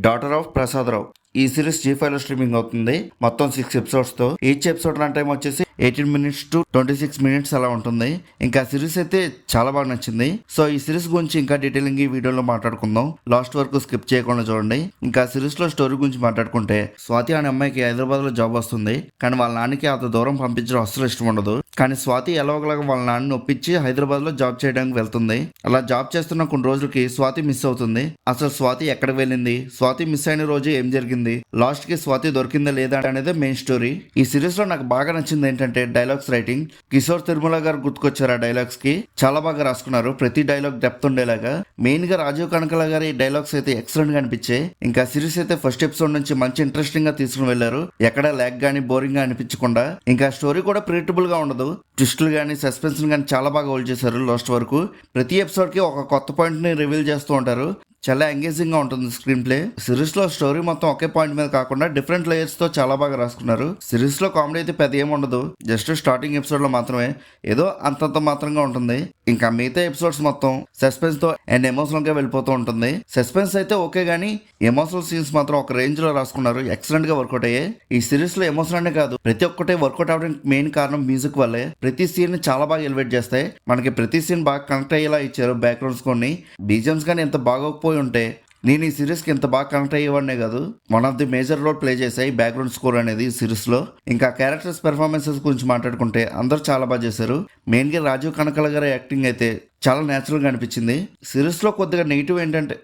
Daughter of Prasad రావు. ఈ series G5 లో streaming అవుతుంది. మొత్తం 6 ఎపిసోడ్స్ తో. ఈచ్ ఎపిసోడ్ రన్ టైం వచ్చేసి 18 minutes to 26 minutes అలా ఉంటుంది. ఇంకా సిరీస్ అయితే చాలా బాగా నచ్చింది. సో ఈ సిరీస్ గురించి ఇంకా డీటెయిలింగ్ ఈ వీడియోలో మాట్లాడుకుందాం. లాస్ట్ వరకు స్కిప్ చేయకుండా చూడండి. ఇంకా సిరీస్ లో స్టోరీ గురించి మాట్లాడుకుంటే, స్వాతి అనే అమ్మాయికి హైదరాబాద్ లో జాబ్ వస్తుంది. కానీ వాళ్ళ నాన్నకి అంత దూరం పంపించడం అస్సలు ఇష్టం ఉండదు. కానీ స్వాతి ఎలాగోలాగా వాళ్ళ నాన్నని ఒప్పించి హైదరాబాద్ లో జాబ్ చేయడానికి వెళ్తుంది. అలా జాబ్ చేస్తున్న కొన్ని రోజులకి స్వాతి మిస్ అవుతుంది. అసలు స్వాతి ఎక్కడికి వెళ్ళింది, స్వాతి మిస్ అయిన రోజు ఏం జరిగింది, లాస్ట్ కి స్వాతి దొరికిందా లేదా అనేది మెయిన్ స్టోరీ. ఈ సిరీస్ లో నాకు బాగా నచ్చింది ఏంటంటే డైలాగ్స్ రైటింగ్. కిషోర్ తిరుమల గారు గుర్తుకొచ్చారు ఆ డైలాగ్స్ కి. చాలా బాగా రాసుకున్నారు. ప్రతి డైలాగ్ డెప్త్ ఉండేలాగా. మెయిన్ గా రాజీవ్ కనకల గారి డైలాగ్స్ అయితే ఎక్సలెంట్ గా అనిపించాయి. ఇంకా సిరీస్ అయితే ఫస్ట్ ఎపిసోడ్ నుంచి మంచి ఇంట్రెస్టింగ్ గా తీసుకుని వెళ్లారు. ఎక్కడ ల్యాగ్ గానీ బోరింగ్ గా అనిపించకుండా. ఇంకా స్టోరీ కూడా ప్రిడిక్టబుల్ గా ఉండదు. ట్విస్టులు గానీ సస్పెన్స్ గానీ చాలా బాగా హోల్డ్ చేశారు లాస్ట్ వరకు. ప్రతి ఎపిసోడ్ కి ఒక కొత్త పాయింట్ ని రివీల్ చేస్తూ ఉంటారు. చాలా ఎంగేజింగ్ గా ఉంటుంది స్క్రీన్ ప్లే. సిరీస్ లో స్టోరీ మొత్తం ఒకే పాయింట్ మీద కాకుండా డిఫరెంట్ లేయర్స్ తో చాలా బాగా రాసుకున్నారు. సిరీస్ లో కామెడీ అయితే పెద్ద ఏమి ఉండదు. జస్ట్ స్టార్టింగ్ ఎపిసోడ్ లో మాత్రమే ఏదో అంతంత మాత్రంగా ఉంటుంది. ఇంకా మిగతా ఎపిసోడ్స్ మొత్తం సస్పెన్స్ తో అండ్ ఎమోషనల్ గా వెళ్ళిపోతూ ఉంటుంది. సస్పెన్స్ అయితే ఓకే గానీ ఎమోషనల్ సీన్స్ మాత్రం ఒక రేంజ్ లో రాసుకున్నారు. ఎక్సలెంట్ గా వర్కౌట్ అయ్యాయి. ఈ సిరీస్ లో ఎమోషన్ అనే కాదు, ప్రతి ఒక్కటే వర్కౌట్ అవడానికి మెయిన్ కారణం మ్యూజిక్ వల్లే. ప్రతి సీన్ ని చాలా బాగా ఎలివేట్ చేస్తాయి. మనకి ప్రతి సీన్ బాగా కనెక్ట్ అయ్యేలా ఇచ్చారు. బ్యాక్గ్రౌండ్స్ కొన్ని బీజిఎమ్స్ కానీ ఎంత బాగోకపోయి ఉంటే నేను ఈ సిరీస్ కి ఎంత బాగా కనెక్ట్ అయ్యేవాడినే కాదు. One of the major role play చేశాయి బ్యాక్గ్రౌండ్ స్కోర్ అనేది ఈ సిరీస్ లో. ఇంకా క్యారెక్టర్స్ పెర్ఫార్మెన్సెస్ గురించి మాట్లాడుకుంటే అందరూ చాలా బాగా చేశారు. మెయిన్ గా రాజీవ్ కనకల గారి యాక్టింగ్ అయితే చాలా న్యాచురల్ గా అనిపించింది. సిరీస్ లో కొద్దిగా నెగిటివ్ ఏంటంటే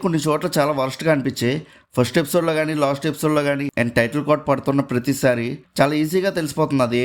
కొన్ని చోట్ల చాలా వర్స్ట్ గా అనిపించాయి. ఫస్ట్ ఎపిసోడ్ లో కానీ లాస్ట్ ఎపిసోడ్ లో కానీ అండ్ టైటిల్ కోడ్ పడుతున్న ప్రతిసారి చాలా ఈజీగా తెలిసిపోతుంది అది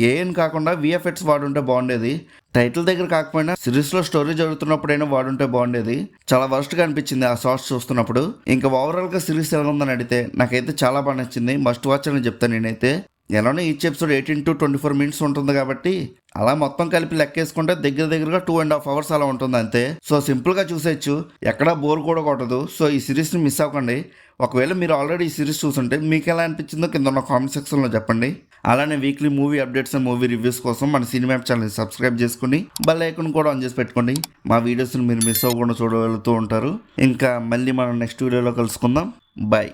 ఏ అని కాకుండా VFX వాడుంటే బాగుండేది. టైటిల్ దగ్గర కాకపోయినా సిరీస్ లో స్టోరీ జరుగుతున్నప్పుడైనా వాడుంటే బాగుండేది. చాలా వర్స్ట్ గా అనిపించింది ఆ షార్ట్స్ చూస్తున్నప్పుడు. ఇంకా ఓవరాల్ గా సిరీస్ ఎలా ఉందని అడిగితే నాకైతే చాలా బాగా నచ్చింది. మస్ట్ వాచ్ అని చెప్తాను నేనైతే. ఎలానో ఈచ్ ఎపిసోడ్ 18 to 24 minutes ఉంటుంది కాబట్టి అలా మొత్తం కలిపి లెక్కేసుకుంటే దగ్గరగా 2.5 hours అలా ఉంటుంది అంతే. సో సింపుల్ గా చూసేయచ్చు. ఎక్కడా బోర్ కూడా కొట్టదు. సో ఈ సిరీస్ ని మిస్ అవ్వకండి. ఒకవేళ మీరు ఆల్రెడీ ఈ సిరీస్ చూస్తుంటే మీకు ఎలా అనిపించిందో కింద ఉన్న కామెంట్ సెక్షన్ లో చెప్పండి. అలానే weekly movie updates and movie reviews కోసం మన సినిమా ఛానల్ సబ్స్క్రైబ్ చేసుకుని బెల్ ఐకాన్ కూడా ఆన్ చేసి పెట్టుకోండి. మా వీడియోస్ని మీరు మిస్ అవ్వకుండా చూడగలుగుతూ ఉంటారు. ఇంకా మళ్ళీ మనం నెక్స్ట్ వీడియోలో కలుసుకుందాం. బాయ్.